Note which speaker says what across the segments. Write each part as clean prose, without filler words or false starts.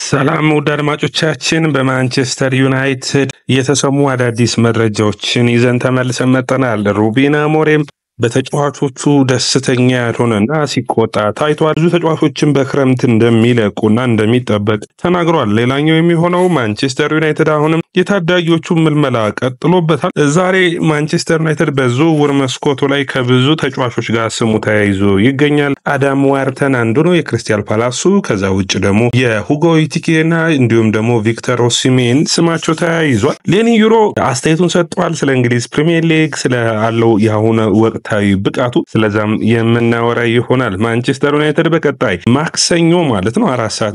Speaker 1: ሰላም ውድ አድማጮቻችን በማንቸስተር ዩናይትድ የተሰሙ አዳዲስ መረጃዎችን ይዘን ተመልሰን መጥተናል። ሩበን አሞሪም በተጫዋቾቹ ደስተኛ ያልሆነና ሲቆጣ ታይቷል። ብዙ ተጫዋቾችን በክረምት እንደሚለቁና እንደሚጠበቅ ተናግሯል። ሌላኛው የሚሆነው ማንቸስተር ዩናይትድ አሁንም የታዳጊዎቹ ምልመላ ቀጥሎበታል። ዛሬ ማንቸስተር ዩናይትድ በዝውውር መስኮቱ ላይ ከብዙ ተጫዋቾች ጋር ስሙ ተያይዞ ይገኛል። አዳም ዋርተን አንዱ ነው፣ የክሪስታል ፓላሱ። ከዛ ውጭ ደግሞ የሁጎ ኢቲኬና እንዲሁም ደግሞ ቪክተር ኦሲሜን ስማቸው ተያይዟል። ሌኒ ዩሮ አስተያየቱን ሰጥቷል ስለ እንግሊዝ ፕሪሚየር ሊግ ስላለው የአሁኑ ወቅታዊ ብቃቱ፣ ስለዛም የምናወራ ይሆናል። ማንቸስተር ዩናይትድ በቀጣይ ማክሰኞ ማለት ነው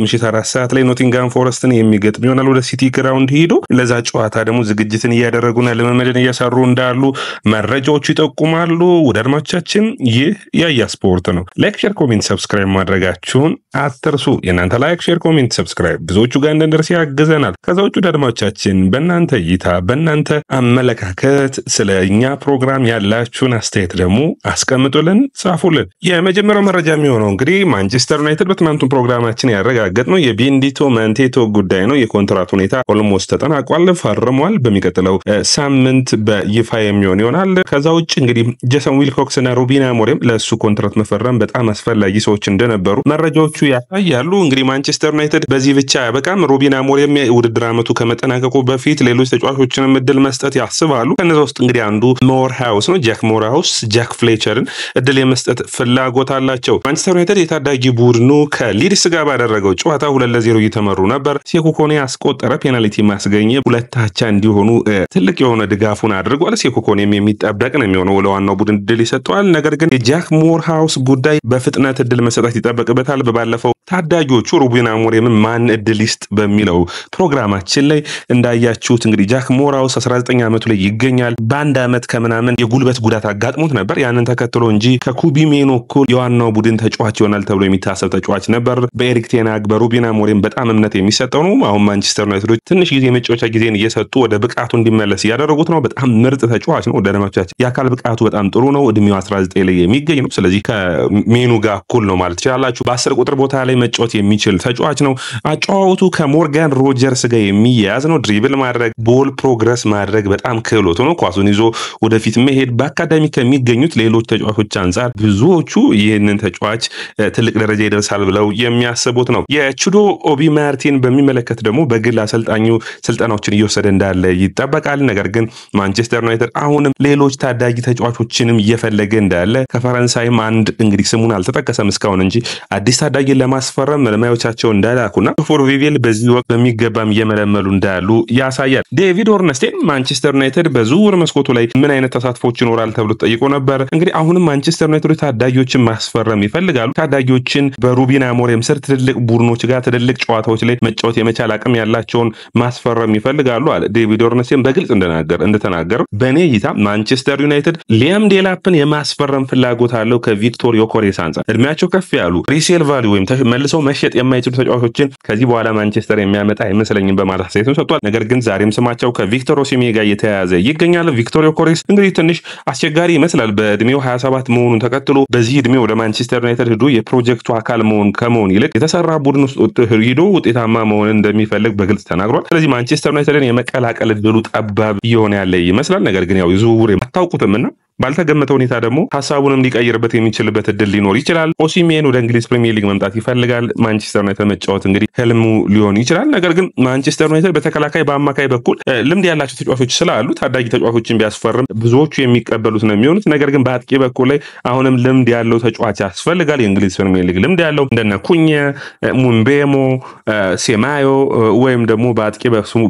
Speaker 1: ምሽት 4 ሰዓት ላይ ኖቲንጋም ፎረስትን የሚገጥም ይሆናል። ወደ ሲቲ ግራውንድ ሄዶ ለዛ ጨዋታ ደግሞ ዝግጅትን እያደረጉና ልምምድን እየሰሩ እንዳሉ መረጃዎቹ ይጠቁማሉ። ወደ አድማጮቻችን ይህ ያያ ስፖርት ነው። ላይክ፣ ሼር፣ ኮሜንት ሰብስክራይብ ማድረጋችሁን አትርሱ። የናንተ ላይክ፣ ሼር፣ ኮሜንት ሰብስክራይብ ብዙዎቹ ጋር እንድንደርስ ያግዘናል። ከዛ ውጭ ወደ አድማጮቻችን በእናንተ እይታ በእናንተ አመለካከት ስለኛ ፕሮግራም ያላችሁን አስተያየት ደግሞ አስቀምጡልን፣ ጻፉልን። የመጀመሪያው መረጃ የሚሆነው እንግዲህ ማንቸስተር ዩናይትድ በትናንቱ ፕሮግራማችን ያረጋገጥነው የቤንዲቶ መንቴቶ ጉዳይ ነው። የኮንትራት ሁኔታ ኦልሞስት ተጠናቋል፣ ፈርሟል። በሚቀጥለው ሳምንት በይፋ የሚሆን ይሆናል። ከዛ ውጭ እንግዲህ ጄሰን ዊልኮክስ እና ሩበን አሞሪም ለሱ ኮንትራት መፈረም በጣም አስፈላጊ ሰዎች እንደነበሩ መረጃዎቹ ያሳያሉ። እንግዲህ ማንቸስተር ዩናይትድ በዚህ ብቻ ያበቃም። ሩበን አሞሪም የውድድር ዓመቱ ከመጠናቀቁ በፊት ሌሎች ተጫዋቾችንም እድል መስጠት ያስባሉ። ከነዛ ውስጥ እንግዲህ አንዱ ሞርሃውስ ነው፣ ጃክ ሞርሃውስ ጃክ ፍሌቸርን እድል የመስጠት ፍላጎት አላቸው። ማንቸስተር ዩናይትድ የታዳጊ ቡድኑ ከሊድስ ጋር ባደረገው ጨዋታ 2-0 እየተመሩ ነበር። ሴኮ ኮኔ ያስቆጠረ ፔናልቲ ማስገኘ 2-2 እንዲሆኑ ትልቅ የሆነ ድጋፉን አድርጓል። ሴኮ ኮኔም የሚጠበቅ ነው የሚሆነው ለዋናው ቡድን እድል ይሰጠዋል። ነገር ግን የጃክ ሞርሃውስ ጉዳይ በፍጥነት እድል መሰጠት ይጠበቅበታል። በባለፈው ታዳጊዎቹ ሩበን አሞሪም ማን እድል ይስጥ በሚለው ፕሮግራማችን ላይ እንዳያችሁት እንግዲህ ጃክ ሞርሃውስ 19 ዓመቱ ላይ ይገኛል። በአንድ ዓመት ከምናምን የጉልበት ጉዳት አጋጥሞት ነበር። ያንን ተከትሎ እንጂ ከኩቢ ሜኖ እኩል የዋናው ቡድን ተጫዋች ይሆናል ተብሎ የሚታሰብ ተጫዋች ነበር። በኤሪክ ቴን ሃግ በሩበን አሞሪም በጣም እምነት የሚሰጠው ነው። አሁን ማንቸስተር ዩናይትዶች ትንሽ ጊዜ የመጫወቻ ጊዜን እየሰጡ ወደ ብቃቱ እንዲመለስ እያደረጉት ነው። በጣም ምርጥ ተጫዋች ነው። ወደ ደማቻችን የአካል ብቃቱ በጣም ጥሩ ነው። እድሜው 19 ላይ የሚገኝ ነው። ስለዚህ ከሜኑ ጋር እኩል ነው ማለት ትችላላችሁ። በ10 ቁጥር ቦታ ላይ መጫወት የሚችል ተጫዋች ነው። አጫዋወቱ ከሞርጋን ሮጀርስ ጋር የሚያያዝ ነው። ድሪብል ማድረግ፣ ቦል ፕሮግረስ ማድረግ በጣም ክህሎቱ ነው። ኳሱን ይዞ ወደፊት መሄድ በአካዳሚ ከሚገኙት ሌሎች ተጫዋቾች አንጻር ብዙዎቹ ይህንን ተጫዋች ትልቅ ደረጃ ይደርሳል ብለው የሚያስቡት ነው። የቹዶ ኦቢ ማርቲን በሚመለከት ደግሞ በግል አሰልጣኙ ስልጠናዎችን እየወሰደ እንዳለ ይጠበቃል። ነገር ግን ማንቸስተር ዩናይትድ አሁንም ሌሎች ታዳጊ ተጫዋቾችንም እየፈለገ እንዳለ ከፈረንሳይም አንድ እንግዲህ ስሙን አልተጠቀሰም እስካሁን እንጂ አዲስ ታዳጊን ለማስፈረም መልማዮቻቸው እንዳላኩና ፎር ቪቪል በዚህ ወቅት በሚገባም እየመለመሉ እንዳሉ ያሳያል። ዴቪድ ኦርንስቴን ማንቸስተር ዩናይትድ በዝውውር መስኮቱ ላይ ምን አይነት ተሳትፎች ይኖራል ተብሎ ተጠይቆ ነበር። እንግዲህ አሁንም ማንቸስተር ዩናይትድ ታዳጊዎችን ማስፈረም ይፈልጋሉ። ታዳጊዎችን በሩበን አሞሪም ስር ትልልቅ ቡድኖች ጋር ትልልቅ ጨዋታዎች ላይ መጫወት የመቻል አቅም ያላቸውን ማስፈረም ይፈልጋሉ አለ ዴቪድ ኦርንስቴን በግልጽ እንደተናገረው። በኔ እይታ ማንቸስተር ዩናይትድ ሊያም ዴላፕን የማስፈረም ፍላጎት አለው ከቪክቶር ዮኬሬስ አንጻር። እድሜያቸው ከፍ ያሉ ሪሴል ቫልዩ ወይም መልሰው መሸጥ የማይችሉ ተጫዋቾችን ከዚህ በኋላ ማንቸስተር የሚያመጣ አይመስለኝም በማለት አስተያየቱን ሰጥቷል። ነገር ግን ዛሬም ስማቸው ከቪክቶር ኦሲሜን ጋር እየተያያዘ ይገኛል። ቪክቶር ዮኬሬስ እንግዲህ ትንሽ አስቸጋሪ ይመስላል በእድሜው 27 መሆኑን ተከትሎ በዚህ እድሜው ወደ ማንቸስተር ዩናይትድ ሄዶ የፕሮጀክቱ አካል ከመሆን ይልቅ የተሰራ ቡድን ውስጥ ሄዶ ውጤታማ መሆን እንደሚፈልግ በግልጽ ተናግሯል። ስለዚህ ማንቸስተር ዩናይትድን የመቀላቀል እድሉ ጠባብ እየሆነ ያለ ይመስላል። ነገር ግን ያው ዝውውር አታውቁትምና ባልተገመተ ሁኔታ ደግሞ ሐሳቡንም ሊቀይርበት የሚችልበት እድል ሊኖር ይችላል። ኦሲሜን ወደ እንግሊዝ ፕሪሚየር ሊግ መምጣት ይፈልጋል። ማንቸስተር ዩናይትድ መጫወት እንግዲህ ህልሙ ሊሆን ይችላል። ነገር ግን ማንቸስተር ዩናይትድ በተከላካይ በአማካይ በኩል ልምድ ያላቸው ተጫዋቾች ስላሉ ታዳጊ ተጫዋቾችን ቢያስፈርም ብዙዎቹ የሚቀበሉት ነው የሚሆኑት። ነገር ግን በአጥቂ በኩል ላይ አሁንም ልምድ ያለው ተጫዋች ያስፈልጋል። የእንግሊዝ ፕሪሚየር ሊግ ልምድ ያለው እንደነ ኩኛ፣ ሙምቤሞ፣ ሴማዮ ወይም ደግሞ በአጥቂ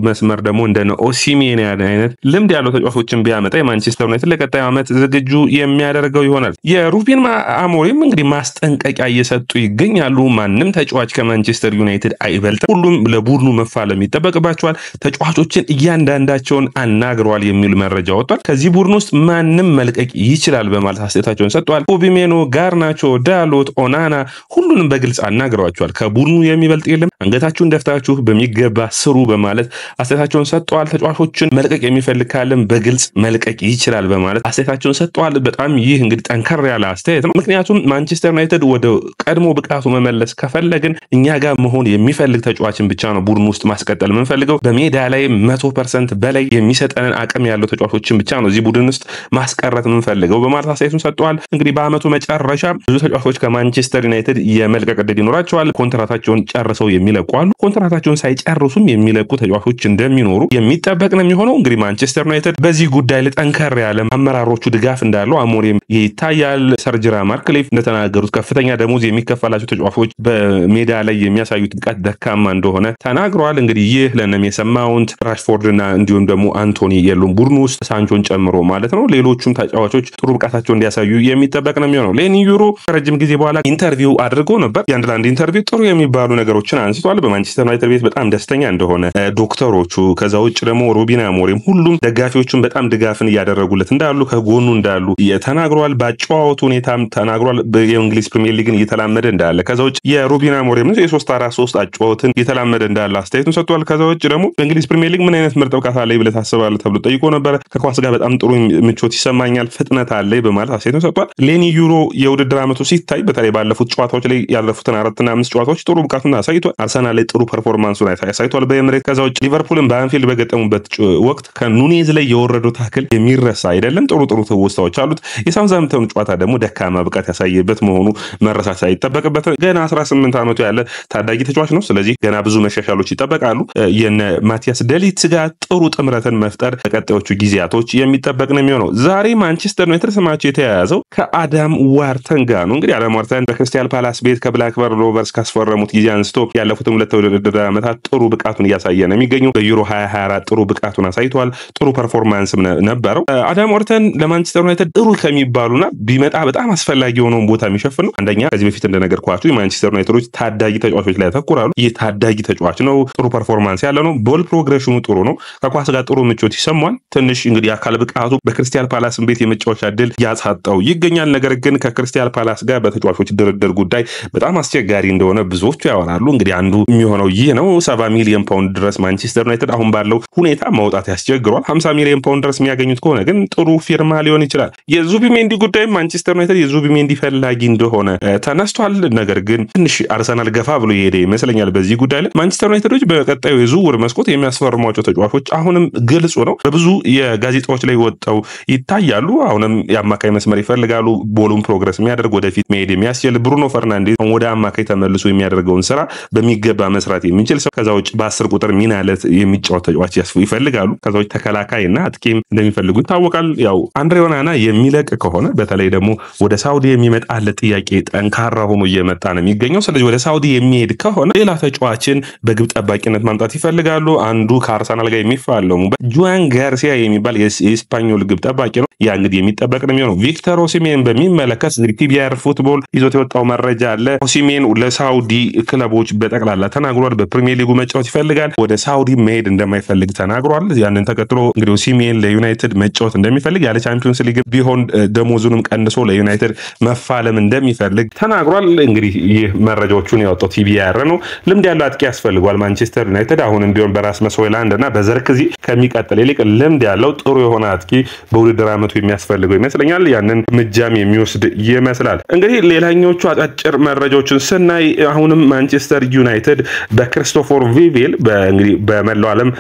Speaker 1: መስመር ደግሞ እንደነ ኦሲሜን አይነት ልምድ ያለው ተጫዋቾችን ቢያመጣ የማንቸስተር ዩናይትድ ለቀጣዩ ዓመት ዝግጁ የሚያደርገው ይሆናል። የሩበን አሞሪም እንግዲህ ማስጠንቀቂያ እየሰጡ ይገኛሉ። ማንም ተጫዋች ከማንቸስተር ዩናይትድ አይበልጥም፣ ሁሉም ለቡድኑ መፋለም ይጠበቅባቸዋል፣ ተጫዋቾችን እያንዳንዳቸውን አናግረዋል የሚል መረጃ ወጥቷል። ከዚህ ቡድን ውስጥ ማንም መልቀቅ ይችላል በማለት አስተያየታቸውን ሰጥተዋል። ኦቢሜኖ፣ ጋርናቾ፣ ዳሎት፣ ኦናና ሁሉንም በግልጽ አናግረዋቸዋል። ከቡድኑ የሚበልጥ የለም፣ አንገታችሁን ደፍታችሁ በሚገባ ስሩ በማለት አስተያየታቸውን ሰጥተዋል። ተጫዋቾችን መልቀቅ የሚፈልግ ካለም በግልጽ መልቀቅ ይችላል በማለት አስተያየታቸውን አስተያየታቸውን ሰጥተዋል። በጣም ይህ እንግዲህ ጠንከር ያለ አስተያየት ነው። ምክንያቱም ማንቸስተር ዩናይትድ ወደ ቀድሞ ብቃቱ መመለስ ከፈለግን እኛ ጋር መሆን የሚፈልግ ተጫዋችን ብቻ ነው ቡድን ውስጥ ማስቀጠል የምንፈልገው። በሜዳ ላይ 100% በላይ የሚሰጠንን አቅም ያለው ተጫዋቾችን ብቻ ነው እዚህ ቡድን ውስጥ ማስቀረት የምንፈልገው በማለት አስተያየቱን ሰጥተዋል። እንግዲህ በአመቱ መጨረሻ ብዙ ተጫዋቾች ከማንቸስተር ዩናይትድ የመልቀቅ ዕድል ይኖራቸዋል። ኮንትራታቸውን ጨርሰው የሚለቁ አሉ። ኮንትራታቸውን ሳይጨርሱም የሚለቁ ተጫዋቾች እንደሚኖሩ የሚጠበቅ ነው የሚሆነው። እንግዲህ ማንቸስተር ዩናይትድ በዚህ ጉዳይ ላይ ጠንከር ያለ አመራሮቹ ድጋፍ እንዳለው አሞሪም ይታያል። ሰር ጂራርድ ማርክሊፍ እንደተናገሩት ከፍተኛ ደሞዝ የሚከፈላቸው ተጫዋቾች በሜዳ ላይ የሚያሳዩት ብቃት ደካማ እንደሆነ ተናግረዋል። እንግዲህ ይህ ለነም የሰማውንት ራሽፎርድና እንዲሁም ደግሞ አንቶኒ የሉም ቡድን ውስጥ ሳንቾን ጨምሮ ማለት ነው። ሌሎቹም ተጫዋቾች ጥሩ ብቃታቸውን እንዲያሳዩ የሚጠበቅ ነው የሚሆነው። ሌኒ ዩሮ ረጅም ጊዜ በኋላ ኢንተርቪው አድርጎ ነበር። የአንድላንድ ኢንተርቪው ጥሩ የሚባሉ ነገሮችን አንስቷል። በማንቸስተር ዩናይትድ ቤት በጣም ደስተኛ እንደሆነ ዶክተሮቹ፣ ከዛ ውጭ ደግሞ ሩበን አሞሪም ሁሉም ደጋፊዎቹን በጣም ድጋፍን እያደረጉለት እንዳሉ ከጎኑ እንዳሉ ተናግሯል። በአጨዋወቱ ሁኔታም ተናግሯል። የእንግሊዝ ፕሪሚየር ሊግን እየተላመደ እንዳለ ከዛ ውጭ የሩበን አሞሪም የ3-4-3 አጨዋወትን እየተላመደ እንዳለ አስተያየቱን ሰጥቷል። ከዛ ውጭ ደግሞ በእንግሊዝ ፕሪሚየር ሊግ ምን አይነት ምርጥ ብቃት አለ ብለህ ታስባለህ ተብሎ ጠይቆ ነበር። ከኳስ ጋር በጣም ጥሩ ምቾት ይሰማኛል፣ ፍጥነት አለ በማለት አስተያየቱን ሰጥቷል። ሌኒ ዩሮ የውድድር አመቱ ሲታይ በተለይ ባለፉት ጨዋታዎች ላይ ያለፉትን 4 እና 5 ጨዋታዎች ጥሩ ብቃቱን አሳይቷል። አርሰናል ላይ ጥሩ ፐርፎርማንሱን አሳይቷል በኤምሬት። ከዛ ውጭ ሊቨርፑልን በአንፊልድ በገጠሙበት ወቅት ከኑኔዝ ላይ የወረደው ታክል የሚረሳ አይደለም። ጥሩ ትውስታዎች አሉት። የሳውዛምፕተን ጨዋታ ደግሞ ደካማ ብቃት ያሳየበት መሆኑ መረሳት ሳይጠበቅበት ገና 18 አመቱ ያለ ታዳጊ ተጫዋች ነው። ስለዚህ ገና ብዙ መሻሻሎች ይጠበቃሉ። የነ ማቲያስ ደሊት ጋር ጥሩ ጥምረትን መፍጠር በቀጣዮቹ ጊዜያቶች የሚጠበቅ ነው የሚሆነው። ዛሬ ማንቸስተር ዩናይትድ ስማቸው የተያያዘው ከአዳም ዋርተን ጋር ነው። እንግዲህ አዳም ዋርተን በክሪስታል ፓላስ ቤት ከብላክበርን ሮቨርስ ካስፈረሙት ጊዜ አንስቶ ያለፉትን 2 ውድድር ዓመታት ጥሩ ብቃቱን እያሳየ ነው የሚገኘው። በዩሮ 2024 ጥሩ ብቃቱን አሳይቷል። ጥሩ ፐርፎርማንስም ነበረው። አዳም ዋርተን ለማንቸስተር ዩናይትድ ጥሩ ከሚባሉና ቢመጣ በጣም አስፈላጊ የሆነውን ቦታ የሚሸፍን ነው። አንደኛ ከዚህ በፊት እንደነገርኳችሁ የማንቸስተር ዩናይትዶች ታዳጊ ተጫዋቾች ላይ ያተኩራሉ። ይህ ታዳጊ ተጫዋች ነው። ጥሩ ፐርፎርማንስ ያለው ነው። ቦል ፕሮግሬሽኑ ጥሩ ነው። ከኳስ ጋር ጥሩ ምቾት ይሰማል። ትንሽ እንግዲህ አካል ብቃቱ በክሪስታል ፓላስ ቤት የመጫወቻ ዕድል ያሳጣው ይገኛል። ነገር ግን ከክሪስታል ፓላስ ጋር በተጫዋቾች ድርድር ጉዳይ በጣም አስቸጋሪ እንደሆነ ብዙዎቹ ያወራሉ። እንግዲህ አንዱ የሚሆነው ይህ ነው። 70 ሚሊዮን ፓውንድ ድረስ ማንቸስተር ዩናይትድ አሁን ባለው ሁኔታ ማውጣት ያስቸግሯል። 50 ሚሊዮን ፓውንድ ድረስ የሚያገኙት ከሆነ ግን ጥሩ ፊርማ ሊሆን ይችላል። የዙቢሜንዲ ጉዳይ ማንቸስተር ዩናይትድ የዙቢሜንዲ ፈላጊ እንደሆነ ተነስቷል። ነገር ግን ትንሽ አርሰናል ገፋ ብሎ የሄደ ይመስለኛል በዚህ ጉዳይ ላይ። ማንቸስተር ዩናይትዶች በቀጣዩ የዝውውር መስኮት የሚያስፈርሟቸው ተጫዋቾች አሁንም ግልጽ ነው። በብዙ የጋዜጣዎች ላይ ወጣው ይታያሉ። አሁንም የአማካይ መስመር ይፈልጋሉ። ቦሉም ፕሮግረስ የሚያደርግ ወደፊት መሄድ የሚያስችል ብሩኖ ፈርናንዴዝ ወደ አማካይ ተመልሶ የሚያደርገውን ስራ በሚገባ መስራት የሚችል ሰው፣ ከዛ ውጭ በ10 ቁጥር ሚናለት የሚጫወት ተጫዋች ይፈልጋሉ። ከዛ ውጭ ተከላካይና አጥቂም እንደሚፈልጉ ይታወቃል። ያው አንድሬ ኦናና የሚለቅ ከሆነ በተለይ ደግሞ ወደ ሳውዲ የሚመጣለት ጥያቄ ጠንካራ ሆኖ እየመጣ ነው የሚገኘው። ስለዚህ ወደ ሳውዲ የሚሄድ ከሆነ ሌላ ተጫዋችን በግብ ጠባቂነት ማምጣት ይፈልጋሉ። አንዱ ከአርሰናል ጋር የሚፋለሙ ጁዋን ጋርሲያ የሚባል የስፓኞል ግብ ጠባቂ ነው። ያ እንግዲህ የሚጠበቅ ነው የሚሆነው። ቪክተር ኦሲሜን በሚመለከት ፒቢአር ፉትቦል ይዞት የወጣው መረጃ አለ። ኦሲሜን ለሳውዲ ክለቦች በጠቅላላ ተናግሯል። በፕሪሚየር ሊጉ መጫወት ይፈልጋል። ወደ ሳውዲ መሄድ እንደማይፈልግ ተናግሯል። ያንን ተከትሎ እንግዲህ ኦሲሜን ለዩናይትድ መጫወት እንደሚፈልግ ያለ ቻምፒዮንስ ሊግ ቢሆን ደሞዙንም ቀንሶ ለዩናይትድ መፋለም እንደሚፈልግ ተናግሯል። እንግዲህ ይህ መረጃዎቹን ያወጣው ቲቢአር ነው። ልምድ ያለው አጥቂ ያስፈልጓል ማንቸስተር ዩናይትድ አሁንም ቢሆን በራስመስ ሆይላንድ እና በዘርክዚ ከሚቀጥል ይልቅ ልምድ ያለው ጥሩ የሆነ አጥቂ በውድድር ዓመቱ የሚያስፈልገው ይመስለኛል። ያንን ምጃም የሚወስድ ይመስላል። እንግዲህ ሌላኞቹ አጫጭር መረጃዎችን ስናይ አሁንም ማንቸስተር ዩናይትድ በክሪስቶፈር ቪቬል እንግዲህ በመላው ዓለም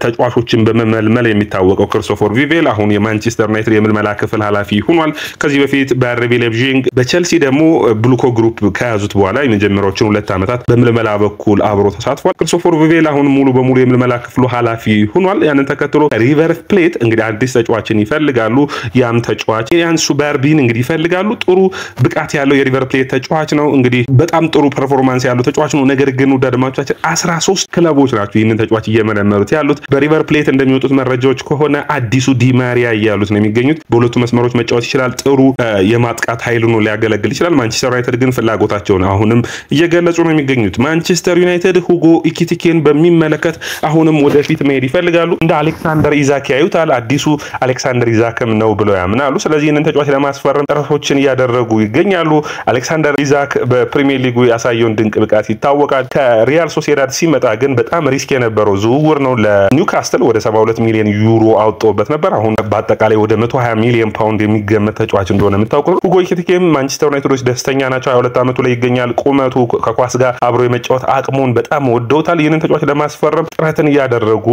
Speaker 1: ተጫዋቾችን በመመልመል የሚታወቀው ክሪስቶፈር ቪቬል አሁን የማንቸስተር ዩናይትድ የምልመላ ክፍል ኃላፊ ሆኗል። ከዚህ በፊት በአርቢ ሌፕዚግ በቸልሲ ደግሞ ብሉኮ ግሩፕ ከያዙት በኋላ የመጀመሪያዎቹን 2 ዓመታት በምልመላ በኩል አብሮ ተሳትፏል። ክሪስቶፈር ቪቬል አሁን ሙሉ በሙሉ የምልመላ ክፍሉ ኃላፊ ሆኗል። ያንን ተከትሎ ሪቨር ፕሌት እንግዲህ አዲስ ተጫዋችን ይፈልጋሉ። ያም ተጫዋች ኢያን ሱባርቢን እንግዲህ ይፈልጋሉ። ጥሩ ብቃት ያለው የሪቨር ፕሌት ተጫዋች ነው። እንግዲህ በጣም ጥሩ ፐርፎርማንስ ያለው ተጫዋች ነው። ነገር ግን ውድ አድማጮቻችን 13 ክለቦች ናቸው ይህንን ተጫዋች እየመለመሉት ያሉት። በሪቨር ፕሌት እንደሚወጡት መረጃዎች ከሆነ አዲሱ ዲማሪያ እያሉት ነው የሚገኙት። በሁለቱ መስመሮች መጫወት ይችላል። ጥሩ የማጥቃት ኃይል ነው ሊያገለግል ይችላል። ማንቸስተር ዩናይትድ ግን ፍላጎታቸውን አሁንም እየገለጹ ነው የሚገኙት። ማንቸስተር ዩናይትድ ሁጎ ኢኪቲኬን በሚመለከት አሁንም ወደፊት መሄድ ይፈልጋሉ። እንደ አሌክሳንደር ኢዛክ ያዩታል። አዲሱ አሌክሳንደር ኢዛክም ነው ብለው ያምናሉ። ስለዚህ ይህንን ተጫዋች ለማስፈረም ጥረቶችን እያደረጉ ይገኛሉ። አሌክሳንደር ኢዛክ በፕሪሚየር ሊጉ ያሳየውን ድንቅ ብቃት ይታወቃል። ከሪያል ሶሲዳድ ሲመጣ ግን በጣም ሪስክ የነበረው ዝውውር ነው። ለኒውካስትል ወደ 72 ሚሊዮን ዩሮ አውጥቶበት ነበር። አሁን በአጠቃላይ ወደ 120 በ20 ሚሊዮን ፓውንድ የሚገመት ተጫዋች እንደሆነ የምታውቁት ሁጎ ኤኪቲኬም ማንቸስተር ዩናይትዶች ደስተኛ ናቸው። 22 ዓመቱ ላይ ይገኛል። ቁመቱ ከኳስ ጋር አብሮ የመጫወት አቅሙን በጣም ወደውታል። ይህንን ተጫዋች ለማስፈረም ጥረትን እያደረጉ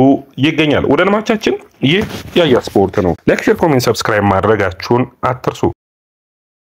Speaker 1: ይገኛል። ወደ ልማቻችን ይህ ያያ ስፖርት ነው። ላይክ፣ ሼር፣ ኮሜንት፣ ሰብስክራይብ ማድረጋችሁን አትርሱ።